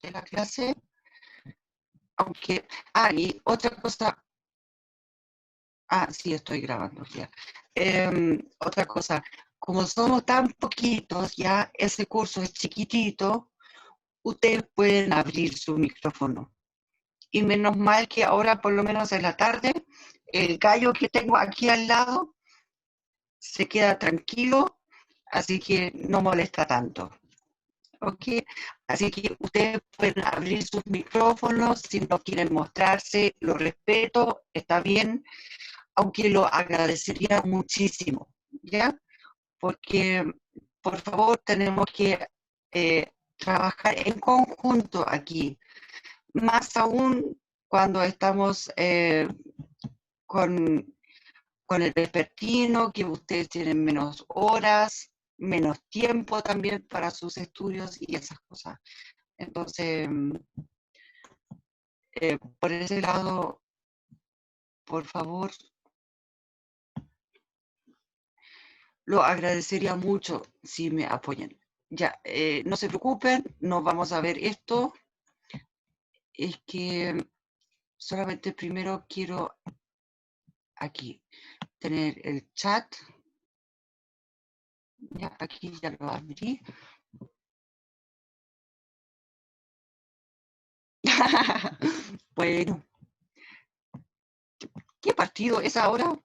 de la clase, aunque, y otra cosa, sí, estoy grabando ya. Otra cosa, como somos tan poquitos, ya ese curso es chiquitito, ustedes pueden abrir su micrófono. Y menos mal que ahora, por lo menos en la tarde, el gallo que tengo aquí al lado se queda tranquilo, así que no molesta tanto. ¿Ok? Así que ustedes pueden abrir sus micrófonos si no quieren mostrarse, lo respeto, está bien, aunque lo agradecería muchísimo, ¿ya? Porque, por favor, tenemos que trabajar en conjunto aquí, más aún cuando estamos con el vespertino, que ustedes tienen menos horas, menos tiempo también para sus estudios y esas cosas. Entonces, por ese lado, por favor, lo agradecería mucho si me apoyan. Ya, no se preocupen, no vamos a ver esto. Es que solamente primero quiero aquí tener el chat. Ya, aquí ya lo abrí. Bueno, ¿qué partido es ahora?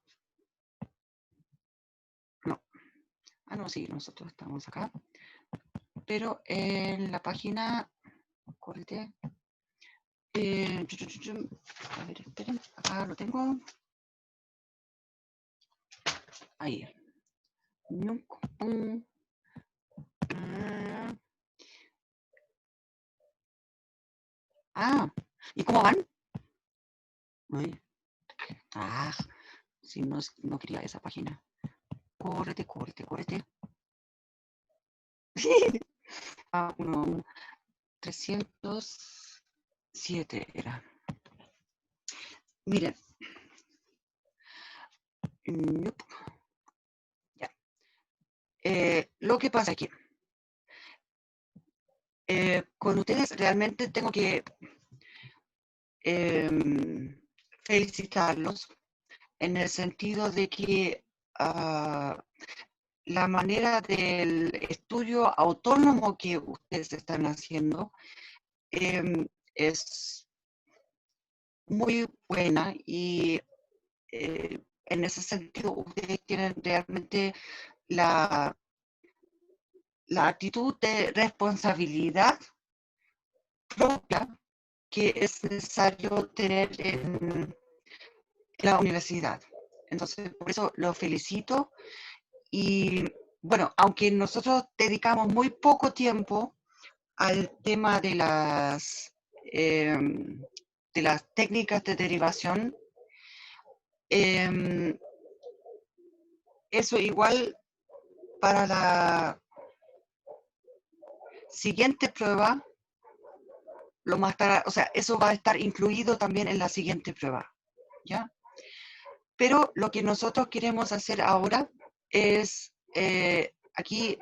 No. No, sí, nosotros estamos acá. Pero en la página, corte. A ver, esperen, acá lo tengo. Ahí. ¿Y cómo van? Ay, si no, no quería esa página. Córrete. 307 era. Miren. Ya. Lo que pasa aquí. Con ustedes realmente tengo que felicitarlos en el sentido de que la manera del estudio autónomo que ustedes están haciendo es muy buena y en ese sentido ustedes tienen realmente la actitud de responsabilidad propia que es necesario tener en la universidad. Entonces, por eso los felicito y bueno, aunque nosotros dedicamos muy poco tiempo al tema de las técnicas de derivación, eso igual para la siguiente prueba, eso va a estar incluido también en la siguiente prueba, ¿ya? Pero lo que nosotros queremos hacer ahora es aquí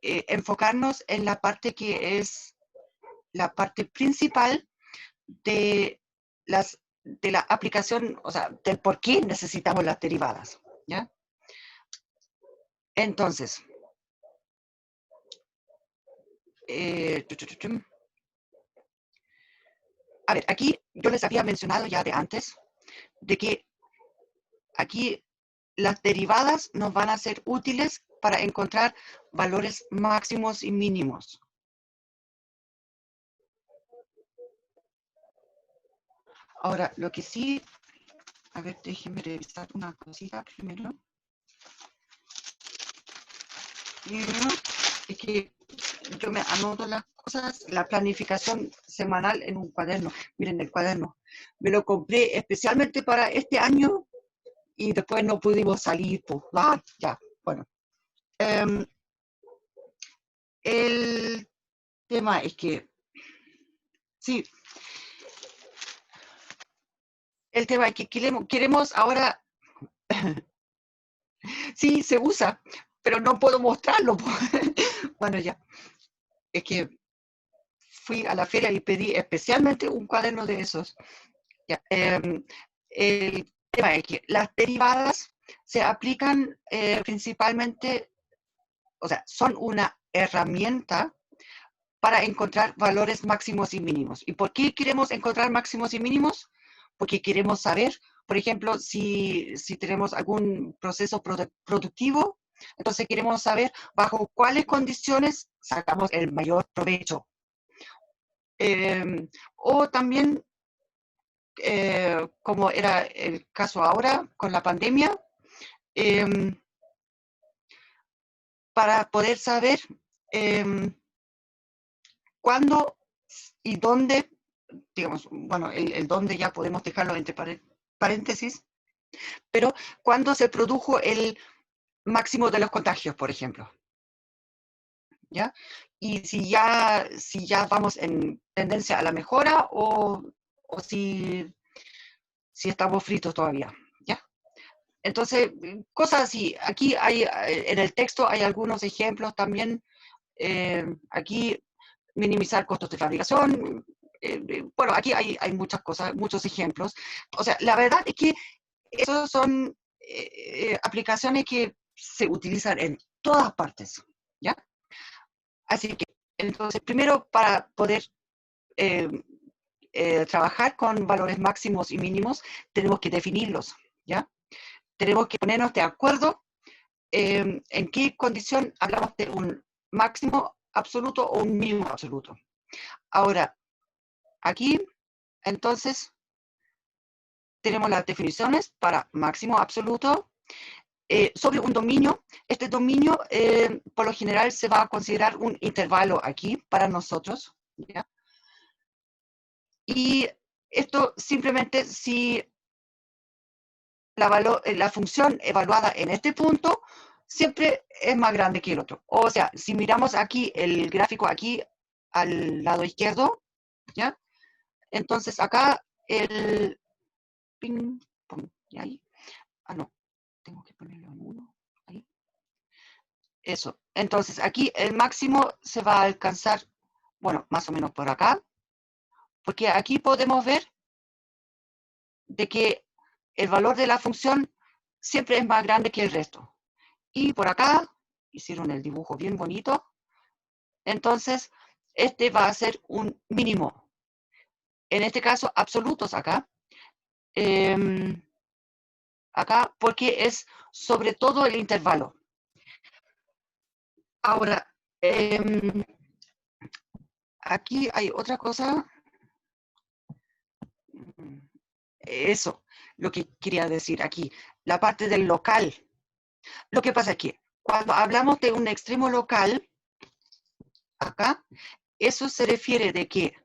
enfocarnos en la parte que es la parte principal de la aplicación, o sea, del por qué necesitamos las derivadas, ¿ya? Entonces, a ver, aquí yo les había mencionado ya de antes de que aquí las derivadas nos van a ser útiles para encontrar valores máximos y mínimos. Ahora, lo que sí, a ver, déjenme revisar una cosita primero. Es que yo me anoto las cosas, la planificación semanal en un cuaderno. Miren, el cuaderno. Me lo compré especialmente para este año y después no pudimos salir. Pues, ya, bueno. El tema es que, sí, el tema es que queremos ahora, sí, se usa, pero no puedo mostrarlo. Bueno, ya, es que fui a la feria y pedí especialmente un cuaderno de esos. Ya, el tema es que las derivadas se aplican principalmente, o sea, son una herramienta para encontrar valores máximos y mínimos. ¿Y por qué queremos encontrar máximos y mínimos? Porque queremos saber, por ejemplo, si tenemos algún proceso productivo, entonces queremos saber bajo cuáles condiciones sacamos el mayor provecho. O también, como era el caso ahora con la pandemia, para poder saber cuándo y dónde, digamos, bueno, el dónde ya podemos dejarlo entre paréntesis, pero cuándo se produjo el máximo de los contagios, por ejemplo, ¿ya? Y si ya vamos en tendencia a la mejora o si estamos fritos todavía, ¿ya? Entonces, cosas así. Aquí hay, en el texto hay algunos ejemplos también. Aquí, minimizar costos de fabricación. Bueno, aquí hay muchas cosas, muchos ejemplos. O sea, la verdad es que esas son aplicaciones que se utilizan en todas partes, ¿ya? Así que, entonces, primero, para poder eh, trabajar con valores máximos y mínimos, tenemos que definirlos, ¿ya? Tenemos que ponernos de acuerdo en qué condición hablamos de un máximo absoluto o un mínimo absoluto. Ahora, aquí, entonces, tenemos las definiciones para máximo absoluto sobre un dominio. Este dominio, por lo general, se va a considerar un intervalo aquí para nosotros, ¿ya? Y esto simplemente si la función evaluada en este punto siempre es más grande que el otro. O sea, si miramos aquí el gráfico aquí al lado izquierdo, ¿ya? Entonces acá el ping, pong, y ahí, no, tengo que ponerlo en uno, ahí. Eso. Entonces aquí el máximo se va a alcanzar, bueno, más o menos por acá, porque aquí podemos ver de que el valor de la función siempre es más grande que el resto. Y por acá hicieron el dibujo bien bonito. Entonces, este va a ser un mínimo. En este caso, absolutos acá. Acá, porque es sobre todo el intervalo. Ahora, aquí hay otra cosa. Eso, lo que quería decir aquí. La parte del local. Lo que pasa es que cuando hablamos de un extremo local, acá, eso se refiere de que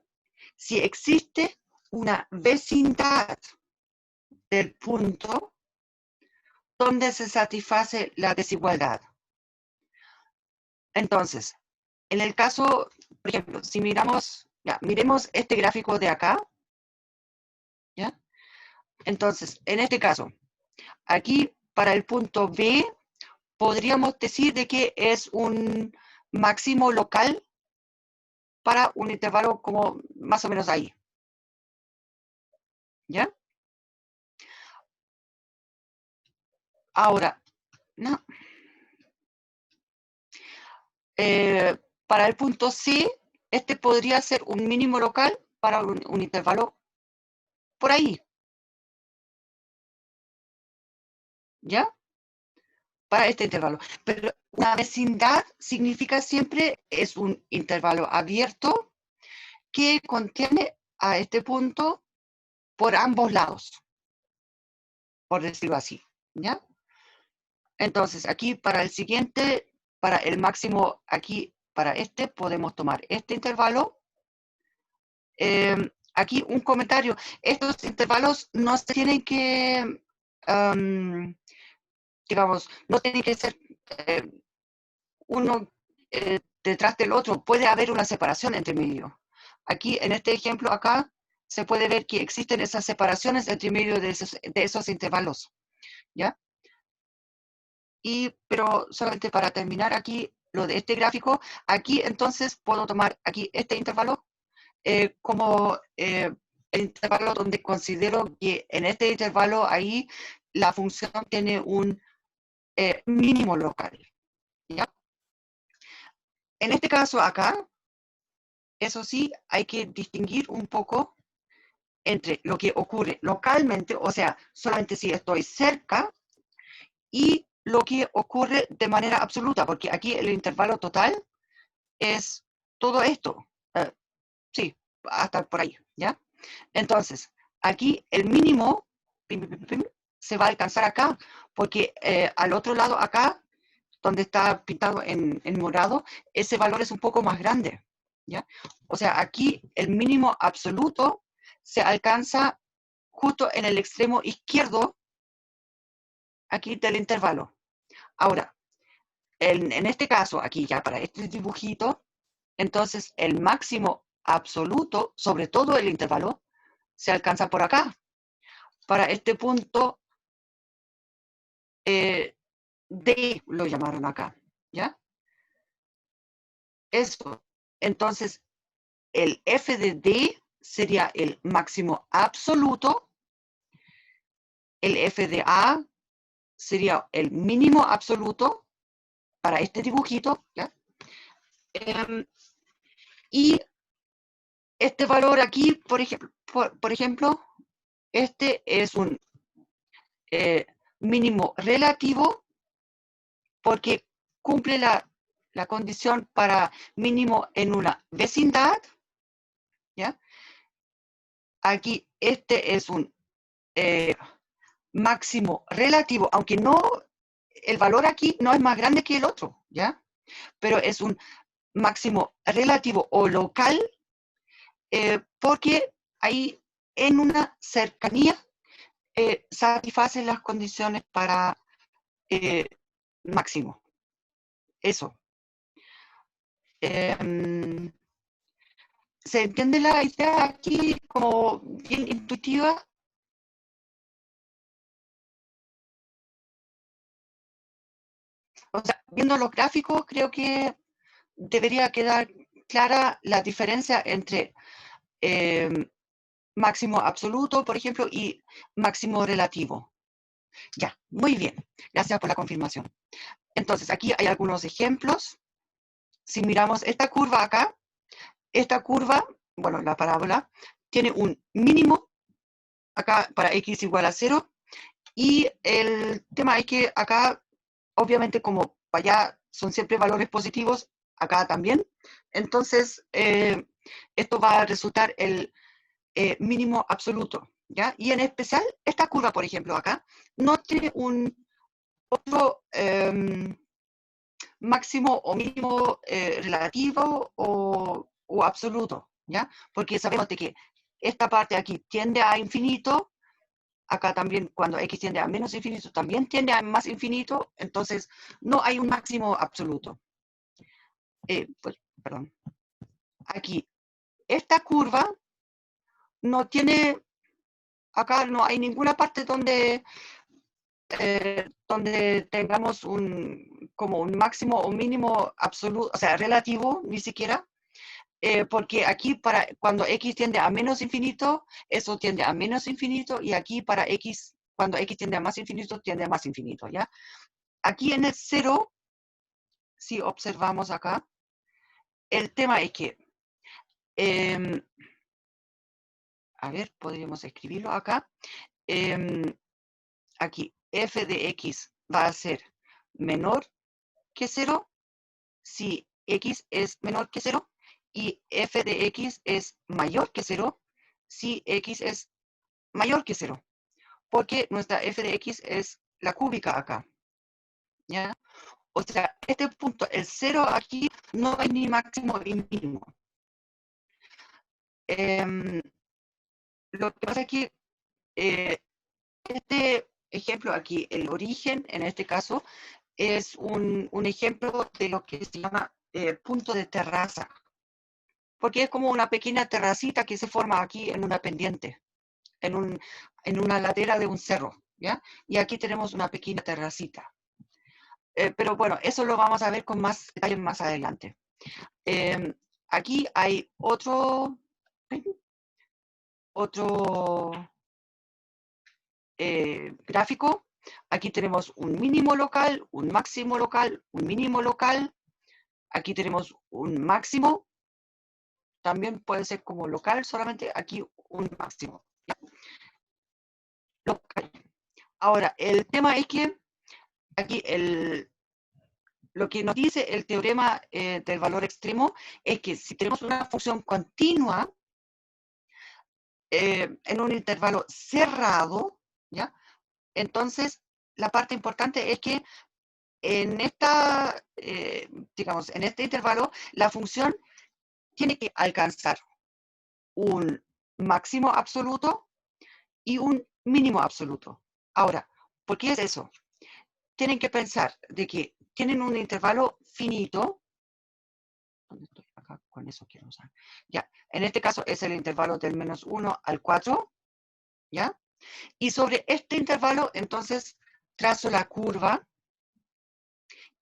si existe una vecindad del punto donde se satisface la desigualdad. Entonces, en el caso, por ejemplo, si miramos, ya, miremos este gráfico de acá, ¿ya? Entonces, en este caso, aquí para el punto B, podríamos decir de que es un máximo local para un intervalo como más o menos ahí, ¿ya? Ahora, no. Para el punto C, este podría ser un mínimo local para un intervalo por ahí, ¿ya? Para este intervalo. Pero una vecindad significa siempre es un intervalo abierto que contiene a este punto por ambos lados, por decirlo así, ¿ya? Entonces, aquí para el siguiente, para el máximo aquí, para este, podemos tomar este intervalo. Aquí un comentario. Estos intervalos no se tienen que, digamos, no tienen que ser uno detrás del otro. Puede haber una separación entre medio. Aquí, en este ejemplo acá, se puede ver que existen esas separaciones entre medio de esos intervalos, ¿ya? Pero solamente para terminar aquí lo de este gráfico, aquí entonces puedo tomar aquí este intervalo como el intervalo donde considero que en este intervalo ahí la función tiene un mínimo local, ¿ya? En este caso acá, eso sí, hay que distinguir un poco entre lo que ocurre localmente, o sea, solamente si estoy cerca, y lo que ocurre de manera absoluta, porque aquí el intervalo total es todo esto. Sí, hasta por ahí, ¿ya? Entonces, aquí el mínimo se va a alcanzar acá, porque al otro lado acá, donde está pintado en morado, ese valor es un poco más grande, ¿ya? O sea, aquí el mínimo absoluto se alcanza justo en el extremo izquierdo, aquí del intervalo. Ahora, en este caso, aquí ya para este dibujito, entonces el máximo absoluto sobre todo el intervalo se alcanza por acá. Para este punto, D lo llamaron acá, ¿ya? Eso. Entonces, el f de D sería el máximo absoluto, el f de A sería el mínimo absoluto para este dibujito, ¿ya? Y este valor aquí, por ejemplo, este es un mínimo relativo porque cumple la condición para mínimo en una vecindad, ¿ya? Aquí este es un máximo relativo, aunque no, el valor aquí no es más grande que el otro, ¿ya? Pero es un máximo relativo o local porque ahí en una cercanía satisface las condiciones para máximo. Eso. ¿Se entiende la idea aquí como bien intuitiva? O sea, viendo los gráficos, creo que debería quedar clara la diferencia entre máximo absoluto, por ejemplo, y máximo relativo. Ya, muy bien. Gracias por la confirmación. Entonces, aquí hay algunos ejemplos. Si miramos esta curva acá, esta curva, bueno, la parábola, tiene un mínimo acá para x igual a 0. Y el tema es que acá, obviamente, como para allá son siempre valores positivos, acá también. Entonces, esto va a resultar el mínimo absoluto, ¿ya? Y en especial, esta curva, por ejemplo, acá, no tiene un otro máximo o mínimo relativo o absoluto, ¿ya? Porque sabemos de que esta parte aquí tiende a infinito, acá también cuando x tiende a menos infinito, también tiende a más infinito, entonces no hay un máximo absoluto. Pues, perdón. Aquí, esta curva no tiene, acá no hay ninguna parte donde tengamos como un máximo o mínimo absoluto, o sea, relativo, ni siquiera, porque aquí cuando x tiende a menos infinito, eso tiende a menos infinito, y aquí para x, cuando x tiende a más infinito, tiende a más infinito, ¿ya? Aquí en el 0, si observamos acá, el tema es que, a ver, podríamos escribirlo acá, aquí f de x va a ser menor que 0 si x es menor que 0 y f de x es mayor que 0 si x es mayor que 0, porque nuestra f de x es la cúbica acá, ¿ya? O sea, este punto, el 0 aquí, no hay ni máximo ni mínimo. Lo que pasa es que este ejemplo aquí, el origen, en este caso, es un ejemplo de lo que se llama punto de terraza, porque es como una pequeña terracita que se forma aquí en una pendiente, en una ladera de un cerro, ¿ya? Y aquí tenemos una pequeña terracita. Pero bueno, eso lo vamos a ver con más detalles más adelante. Aquí hay otro Otro gráfico. Aquí tenemos un mínimo local, un máximo local, un mínimo local. Aquí tenemos un máximo. También puede ser como local, solamente aquí un máximo. ¿Ya? Local. Ahora, el tema es que aquí lo que nos dice el teorema del valor extremo es que si tenemos una función continua en un intervalo cerrado, ¿ya? Entonces, la parte importante es que en digamos, en este intervalo, la función tiene que alcanzar un máximo absoluto y un mínimo absoluto. Ahora, ¿por qué es eso? Tienen que pensar de que tienen un intervalo finito. ¿Dónde estoy? Acá, con eso quiero usar. Ya, en este caso es el intervalo del menos 1 al 4, ¿ya? Y sobre este intervalo, entonces, trazo la curva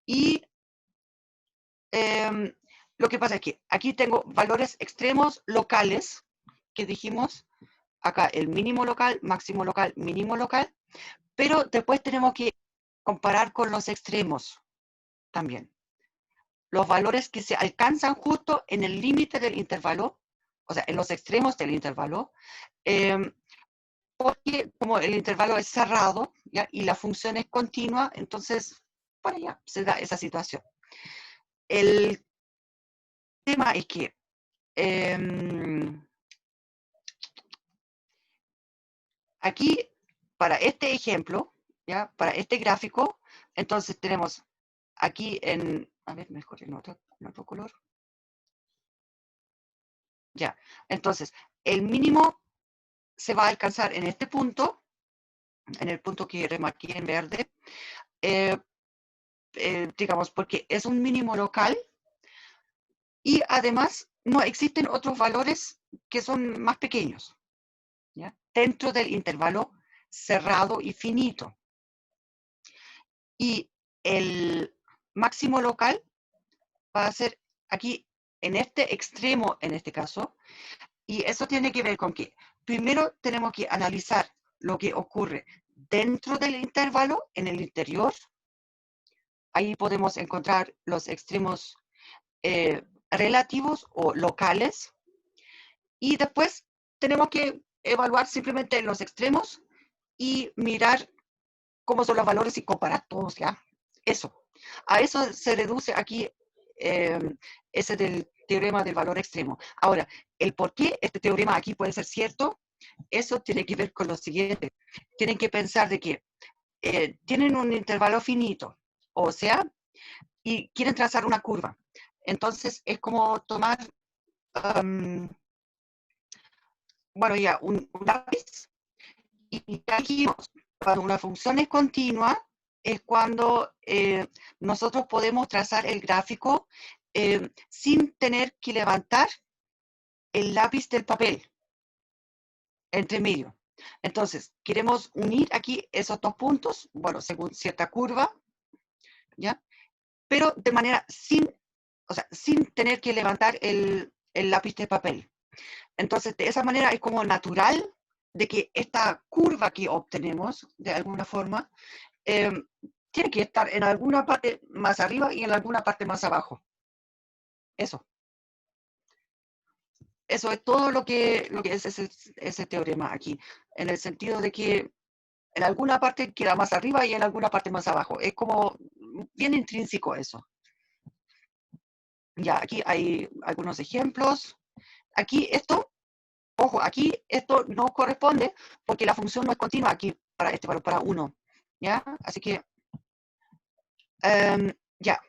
y lo que pasa es que aquí tengo valores extremos locales, que dijimos, acá el mínimo local, máximo local, mínimo local, pero después tenemos que comparar con los extremos también. Los valores que se alcanzan justo en el límite del intervalo, o sea, en los extremos del intervalo, porque como el intervalo es cerrado, ¿ya? Y la función es continua, entonces, por allá se da esa situación. El tema es que aquí, para este ejemplo, ¿ya? Para este gráfico, entonces tenemos aquí a ver, mejor en otro color. Ya, entonces, el mínimo se va a alcanzar en este punto, en el punto que remarqué en verde, digamos, porque es un mínimo local y además no existen otros valores que son más pequeños, ¿ya? Dentro del intervalo cerrado y finito. Y el máximo local va a ser aquí en este extremo, en este caso, y eso tiene que ver con que primero tenemos que analizar lo que ocurre dentro del intervalo, en el interior. Ahí podemos encontrar los extremos relativos o locales. Y después tenemos que evaluar simplemente los extremos y mirar cómo son los valores y comparar todos, ¿ya? Eso. A eso se reduce aquí ese del teorema del valor extremo. Ahora, el por qué este teorema aquí puede ser cierto, eso tiene que ver con lo siguiente. Tienen que pensar de que tienen un intervalo finito, o sea, y quieren trazar una curva. Entonces, es como tomar, bueno, ya, un lápiz, y ya dijimos, cuando una función es continua, es cuando nosotros podemos trazar el gráfico sin tener que levantar el lápiz del papel entre medio. Entonces, queremos unir aquí esos dos puntos, bueno, según cierta curva, ¿ya? Pero de manera o sea, sin tener que levantar el lápiz de papel. Entonces, de esa manera es como natural de que esta curva que obtenemos, de alguna forma, tiene que estar en alguna parte más arriba y en alguna parte más abajo. Eso. Eso es todo lo que es ese teorema aquí, en el sentido de que en alguna parte queda más arriba y en alguna parte más abajo. Es como bien intrínseco eso. Ya, aquí hay algunos ejemplos. Aquí esto, ojo, aquí esto no corresponde porque la función no es continua aquí para este valor, para 1. ¿Ya? Así que, ya.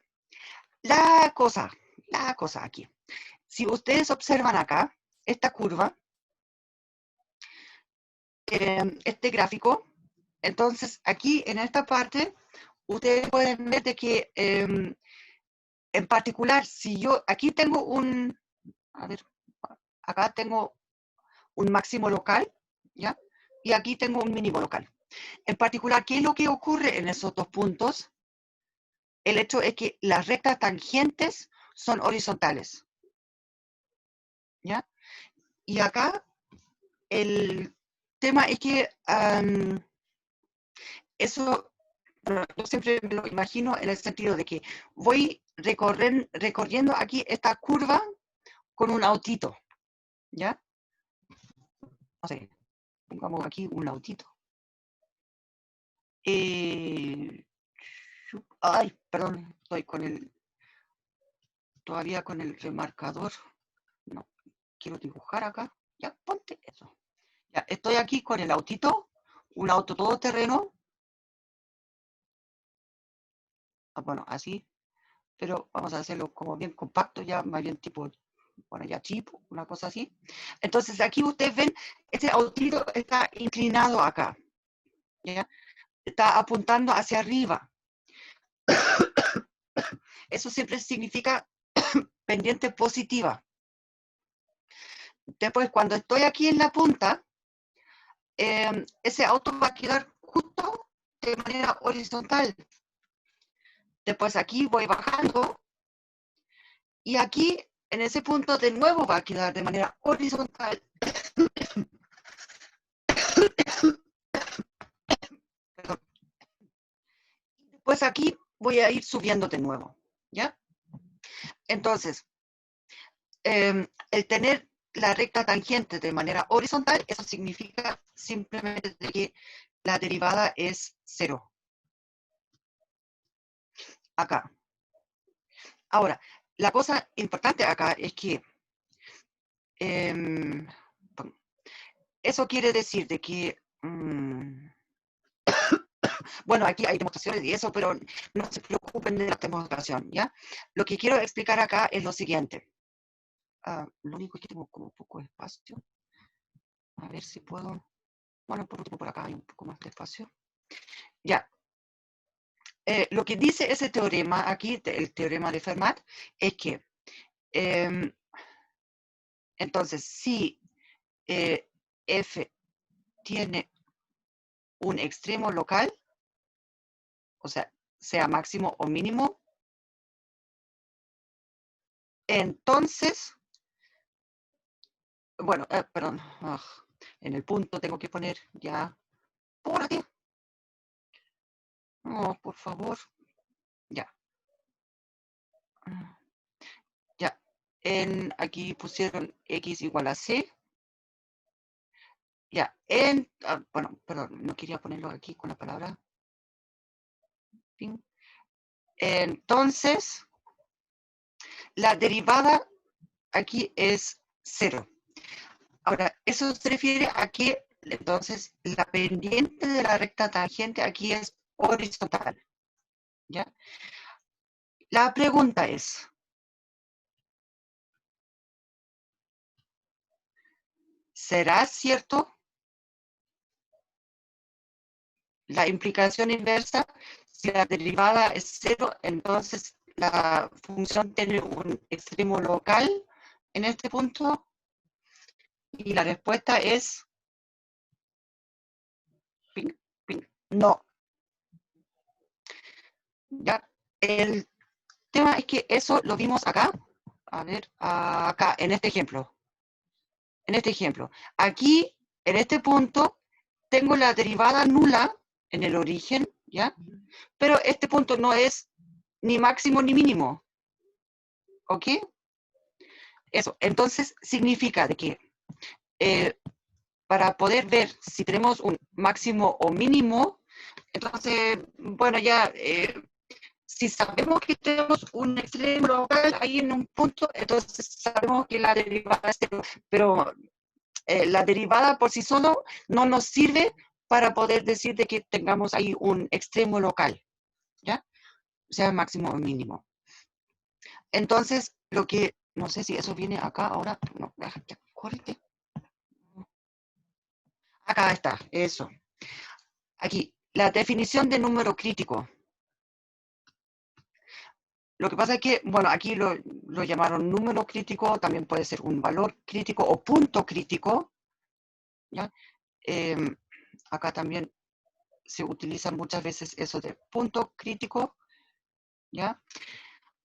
La cosa aquí. Si ustedes observan acá, esta curva, este gráfico, entonces aquí en esta parte, ustedes pueden ver de que en particular, si yo aquí tengo a ver, acá tengo un máximo local, ¿ya? Y aquí tengo un mínimo local. En particular, ¿qué es lo que ocurre en esos dos puntos? El hecho es que las rectas tangentes son horizontales, ¿ya? Y acá el tema es que eso, bueno, yo siempre me lo imagino en el sentido de que voy recorriendo aquí esta curva con un autito, ¿ya? No sé, pongamos aquí un autito. Ay, perdón, estoy todavía con el remarcador. No, quiero dibujar acá. Ya, ponte eso. Ya, estoy aquí con el autito, un auto todoterreno. Bueno, así, pero vamos a hacerlo como bien compacto, ya más bien tipo, bueno, ya chip, una cosa así. Entonces aquí ustedes ven, este autito está inclinado acá, ¿ya? Está apuntando hacia arriba. Eso siempre significa pendiente positiva. Después, cuando estoy aquí en la punta, ese auto va a quedar justo de manera horizontal. Después aquí voy bajando y aquí en ese punto de nuevo va a quedar de manera horizontal. Después aquí voy a ir subiendo de nuevo, ¿ya? Entonces, el tener la recta tangente de manera horizontal, eso significa simplemente que la derivada es 0. Acá. Ahora, la cosa importante acá es que eso quiere decir de que, bueno, aquí hay demostraciones y eso, pero no se preocupen de la demostración, ¿ya? Lo que quiero explicar acá es lo siguiente. Lo único es que tengo como poco espacio. A ver si puedo. Bueno, por último, por acá hay un poco más de espacio. Ya. Lo que dice ese teorema aquí, el teorema de Fermat, es que entonces, si F tiene un extremo local, o sea máximo o mínimo, entonces, bueno, perdón, en el punto tengo que poner ya, ¡pórate! No, por favor, ya. Ya, aquí pusieron X igual a C. Ya, bueno, perdón, no quería ponerlo aquí con la palabra. Entonces, la derivada aquí es 0. Ahora, eso se refiere a que, entonces, la pendiente de la recta tangente aquí es horizontal. ¿Ya? La pregunta es, ¿será cierto la implicación inversa? Si la derivada es 0, entonces la función tiene un extremo local en este punto. Y la respuesta es ping, ping, no. ¿Ya? El tema es que eso lo vimos acá. A ver, acá, en este ejemplo. En este ejemplo. Aquí, en este punto, tengo la derivada nula en el origen, ¿ya? Pero este punto no es ni máximo ni mínimo. ¿Ok? Eso. Entonces, significa de que para poder ver si tenemos un máximo o mínimo, entonces, bueno, ya, si sabemos que tenemos un extremo local ahí en un punto, entonces sabemos que la derivada es cero, pero la derivada por sí solo no nos sirve para poder decir de que tengamos ahí un extremo local, ¿ya? Sea máximo o mínimo. Entonces, lo que, no sé si eso viene acá ahora, no, ya, córrete. Acá está, eso. Aquí, la definición de número crítico. Lo que pasa es que, bueno, aquí lo llamaron número crítico, también puede ser un valor crítico o punto crítico, ¿ya? Acá también se utiliza muchas veces eso de punto crítico, ¿ya?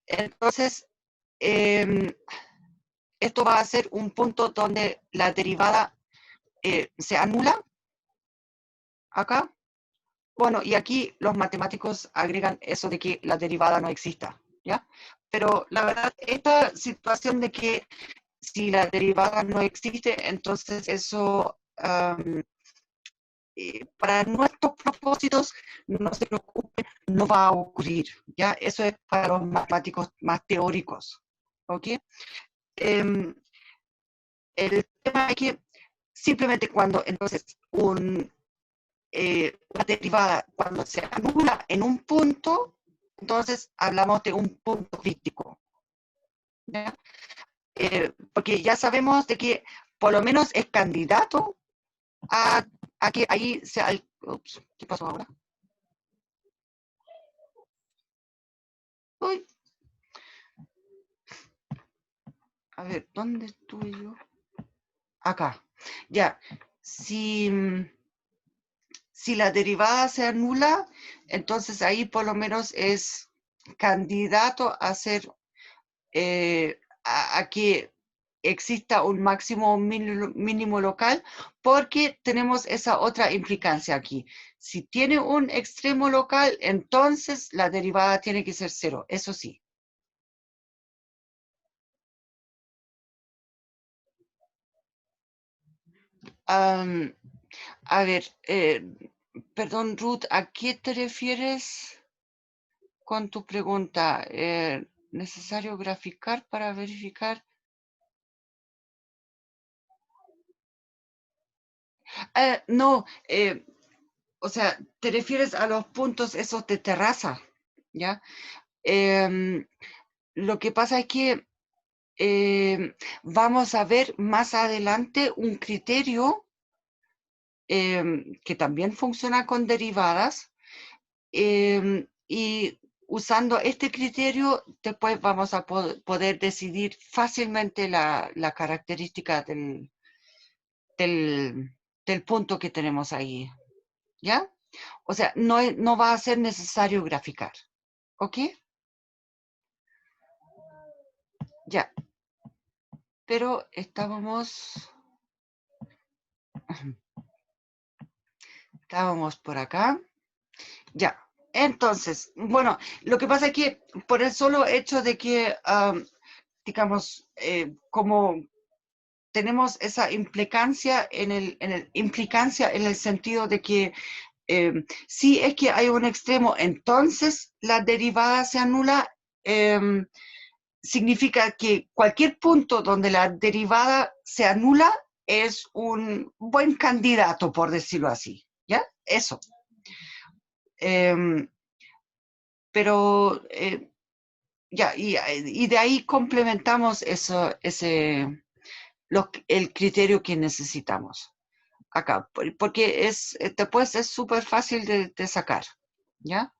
Entonces, esto va a ser un punto donde la derivada se anula, acá. Bueno, y aquí los matemáticos agregan eso de que la derivada no exista, ¿ya? Pero la verdad, esta situación de que si la derivada no existe, entonces eso, para nuestros propósitos, no se preocupen, no va a ocurrir, ¿ya? Eso es para los matemáticos más teóricos, ¿ok? Em, el tema es que simplemente cuando entonces una derivada, cuando se anula en un punto, entonces hablamos de un punto crítico, ¿ya? Porque ya sabemos de que por lo menos es candidato a que ahí sea el... Ups, ¿qué pasó ahora? Uy, a ver, ¿dónde estuve yo? Acá. Ya, si, si la derivada se anula, entonces ahí por lo menos es candidato a ser, a que exista un máximo mínimo local, porque tenemos esa otra implicancia aquí. Si tiene un extremo local, entonces la derivada tiene que ser cero, eso sí. A ver, perdón, Ruth, ¿a qué te refieres con tu pregunta? ¿Necesario graficar para verificar? No, o sea, te refieres a los puntos esos de terraza, ¿ya? Lo que pasa es que vamos a ver más adelante un criterio que también funciona con derivadas, y usando este criterio después vamos a poder decidir fácilmente la característica del, del punto que tenemos ahí, ¿ya? O sea, no va a ser necesario graficar, ¿ok? Ya, pero estábamos por acá. Ya, entonces, bueno, lo que pasa es que por el solo hecho de que, digamos, como tenemos esa implicancia implicancia en el sentido de que si es que hay un extremo, entonces la derivada se anula, significa que cualquier punto donde la derivada se anula es un buen candidato, por decirlo así, ¿ya? Eso. Pero ya, y de ahí complementamos el criterio que necesitamos acá, porque después es súper fácil de sacar, ¿ya?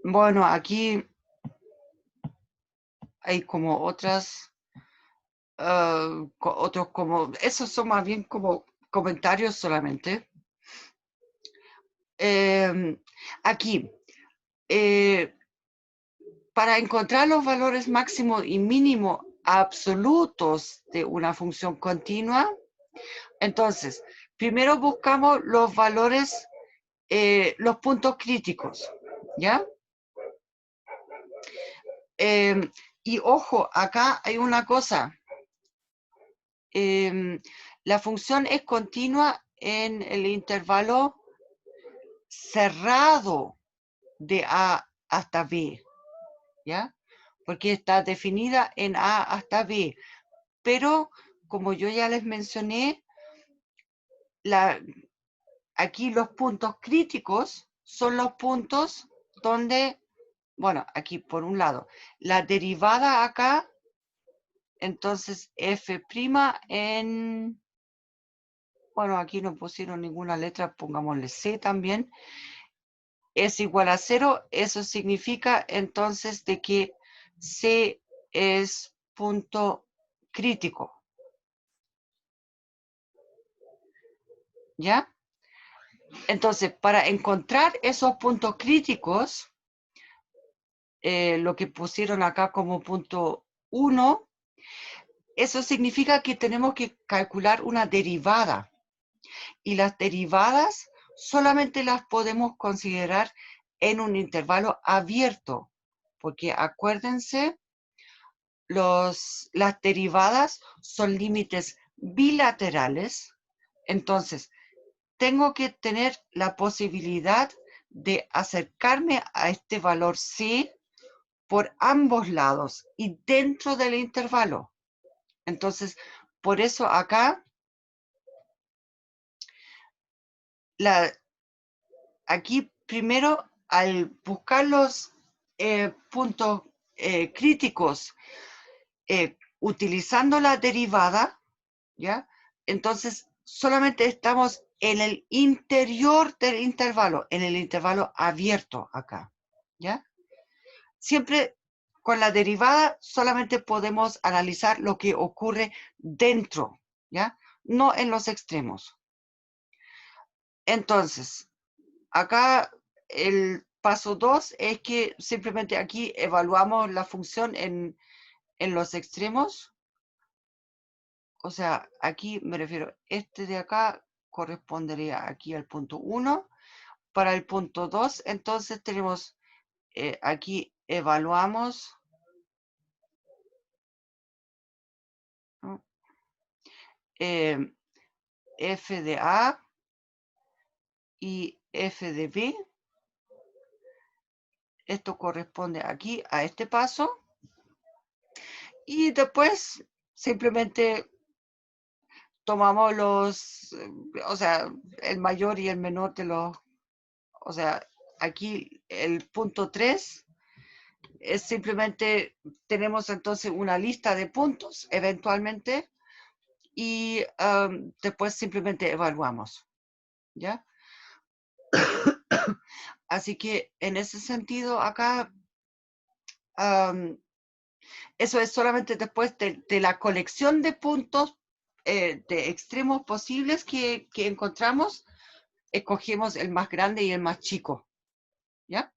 Bueno, aquí hay como otros como, esos son más bien como comentarios solamente. Aquí, para encontrar los valores máximo y mínimo absolutos de una función continua, entonces, primero buscamos los valores, los puntos críticos, ¿ya? Y ojo, acá hay una cosa. La función es continua en el intervalo cerrado de A hasta B, ¿ya? Porque está definida en A hasta B. Pero, como yo ya les mencioné, aquí los puntos críticos son los puntos donde, bueno, aquí por un lado, la derivada acá, entonces f' en, bueno, aquí no pusieron ninguna letra, pongámosle C también, es igual a 0, eso significa entonces de que C es punto crítico, ¿ya? Entonces, para encontrar esos puntos críticos, lo que pusieron acá como punto 1, eso significa que tenemos que calcular una derivada. Y las derivadas solamente las podemos considerar en un intervalo abierto, porque acuérdense, las derivadas son límites bilaterales, entonces tengo que tener la posibilidad de acercarme a este valor C por ambos lados y dentro del intervalo. Entonces, por eso acá, aquí primero, al buscar los puntos críticos utilizando la derivada, ¿ya? Entonces, solamente estamos en el interior del intervalo, en el intervalo abierto acá, ¿ya? Siempre con la derivada solamente podemos analizar lo que ocurre dentro, ¿ya? No en los extremos. Entonces, acá el paso 2 es que simplemente aquí evaluamos la función en los extremos. O sea, aquí me refiero, este de acá correspondería aquí al punto 1. Para el punto 2, entonces tenemos, aquí evaluamos, ¿no? F de A y F de B. Esto corresponde aquí a este paso. Y después simplemente tomamos o sea, el mayor y el menor de los, o sea, aquí el punto 3 es simplemente, tenemos entonces una lista de puntos eventualmente y después simplemente evaluamos, ¿ya? Así que en ese sentido acá, eso es solamente después de la colección de puntos de extremos posibles que encontramos, escogemos el más grande y el más chico, ¿ya?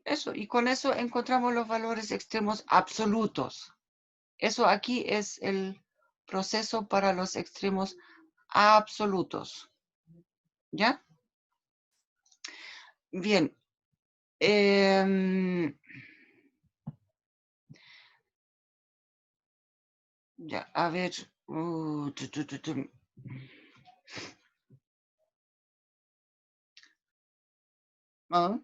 Eso, y con eso encontramos los valores extremos absolutos. Eso aquí es el proceso para los extremos absolutos, ¿ya? Bien. Ya, a ver. Ah,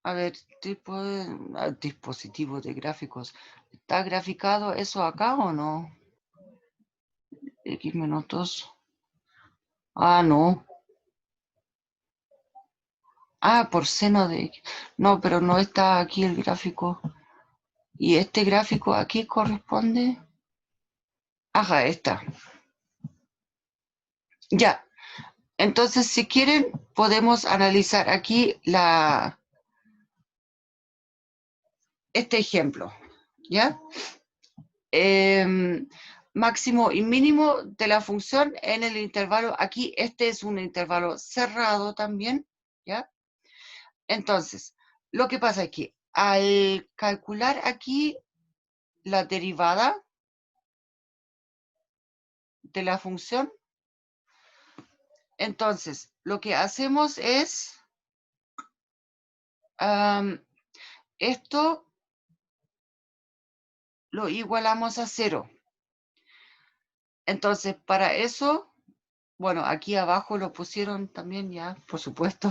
a ver, tipo de dispositivos de gráficos. ¿Está graficado eso acá o no? X menos 2. Ah, no. Ah, por seno de X. No, pero no está aquí el gráfico. ¿Y este gráfico aquí corresponde? Ajá, está. Ya. Entonces, si quieren, podemos analizar aquí este ejemplo. ¿Ya? Máximo y mínimo de la función en el intervalo. Aquí este es un intervalo cerrado también, ¿ya? Entonces, lo que pasa es que al calcular aquí la derivada de la función, entonces lo que hacemos es esto lo igualamos a 0. Entonces, para eso, bueno, aquí abajo lo pusieron también ya, por supuesto,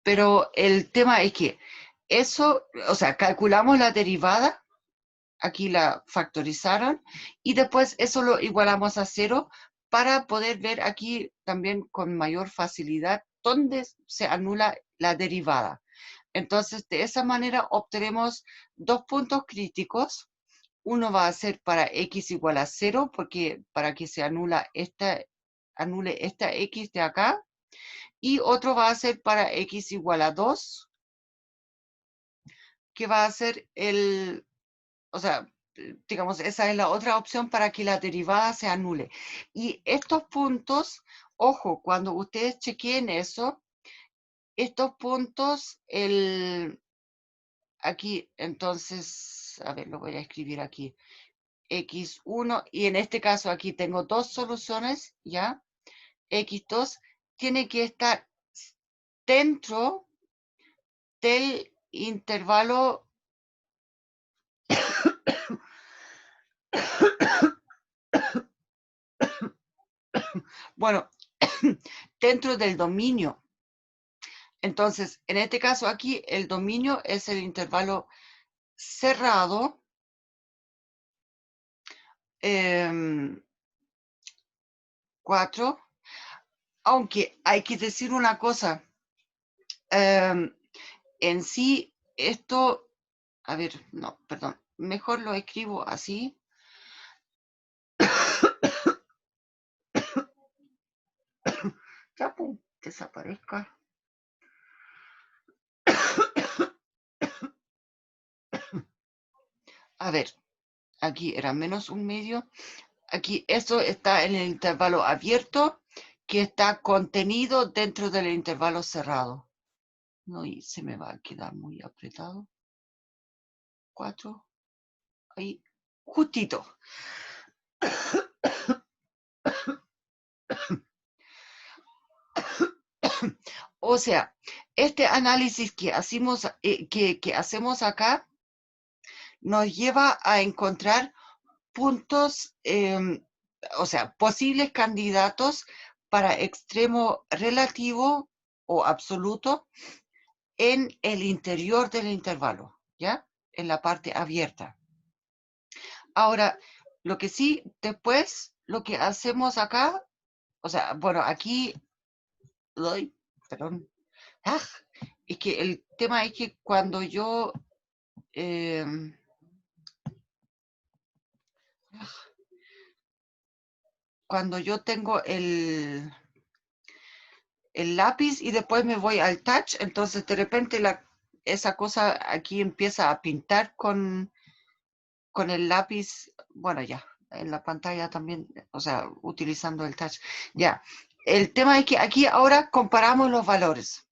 pero el tema es que eso, o sea, calculamos la derivada, aquí la factorizaron, y después eso lo igualamos a 0 para poder ver aquí también con mayor facilidad dónde se anula la derivada. Entonces, de esa manera obtenemos dos puntos críticos. Uno va a ser para x igual a 0, porque para que se anule esta x de acá, y otro va a ser para x igual a 2, que va a ser o sea, digamos, esa es la otra opción para que la derivada se anule. Y estos puntos, ojo, cuando ustedes chequeen eso, estos puntos, aquí, entonces, a ver, lo voy a escribir aquí. X1, y en este caso aquí tengo dos soluciones, ¿ya? X2 tiene que estar dentro del intervalo bueno, dentro del dominio. Entonces, en este caso aquí, el dominio es el intervalo cerrado, 4, aunque hay que decir una cosa, en sí, esto, a ver, no, perdón, mejor lo escribo así. Ya, pues, desaparezca. A ver, aquí era menos un medio. Aquí esto está en el intervalo abierto, que está contenido dentro del intervalo cerrado. No, y se me va a quedar muy apretado. 4, ahí, justito. O sea, este análisis que hacemos acá nos lleva a encontrar puntos, o sea, posibles candidatos para extremo relativo o absoluto en el interior del intervalo, ¿ya? En la parte abierta. Ahora, lo que sí, después, lo que hacemos acá, o sea, bueno, aquí, ay, perdón, es que el tema es que cuando yo, tengo el lápiz y después me voy al touch, entonces de repente esa cosa aquí empieza a pintar con el lápiz, bueno, ya, en la pantalla también, o sea, utilizando el touch. Ya, el tema es que aquí ahora comparamos los valores.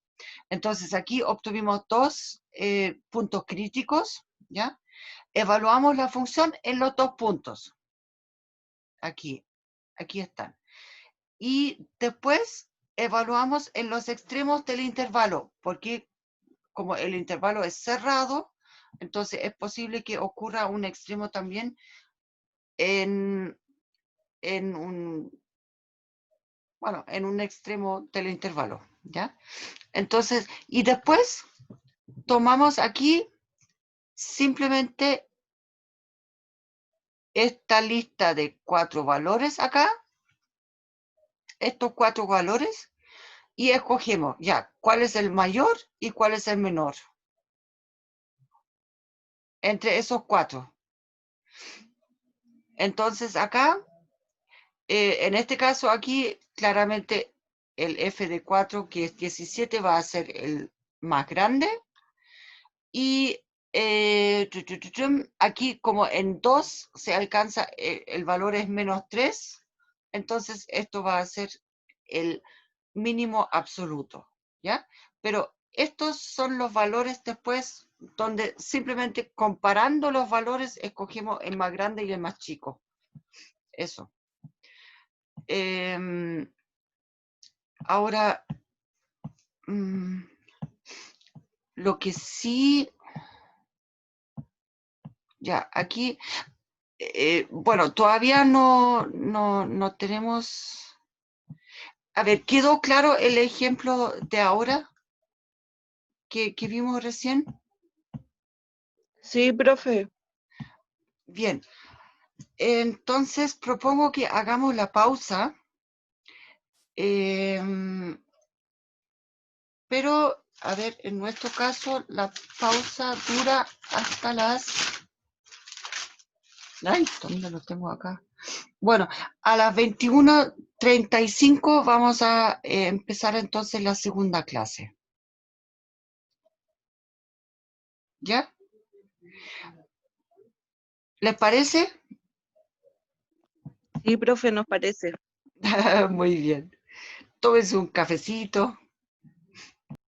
Entonces aquí obtuvimos dos puntos críticos, ¿ya? Evaluamos la función en los dos puntos. Aquí están. Y después evaluamos en los extremos del intervalo, porque como el intervalo es cerrado, entonces es posible que ocurra un extremo también en un extremo del intervalo, ¿ya? Entonces, y después tomamos aquí simplemente esta lista de 4 valores acá, estos 4 valores, y escogemos ya cuál es el mayor y cuál es el menor entre esos 4. Entonces acá, en este caso aquí, claramente el f de 4, que es 17, va a ser el más grande. Y aquí como en 2 se alcanza, el valor es menos 3, entonces esto va a ser el mínimo absoluto, ¿ya? Pero estos son los valores después donde simplemente comparando los valores escogemos el más grande y el más chico. Eso. Ahora, lo que sí, ya, aquí, bueno, todavía no tenemos. A ver, ¿quedó claro el ejemplo de ahora que vimos recién? Sí, profe. Bien, entonces propongo que hagamos la pausa, pero, a ver, en nuestro caso la pausa dura hasta las... Ay, ¿dónde lo tengo acá? Bueno, a las 21:35 vamos a empezar entonces la segunda clase. ¿Ya? ¿Les parece? Sí, profe, nos parece. Muy bien. Tómense un cafecito.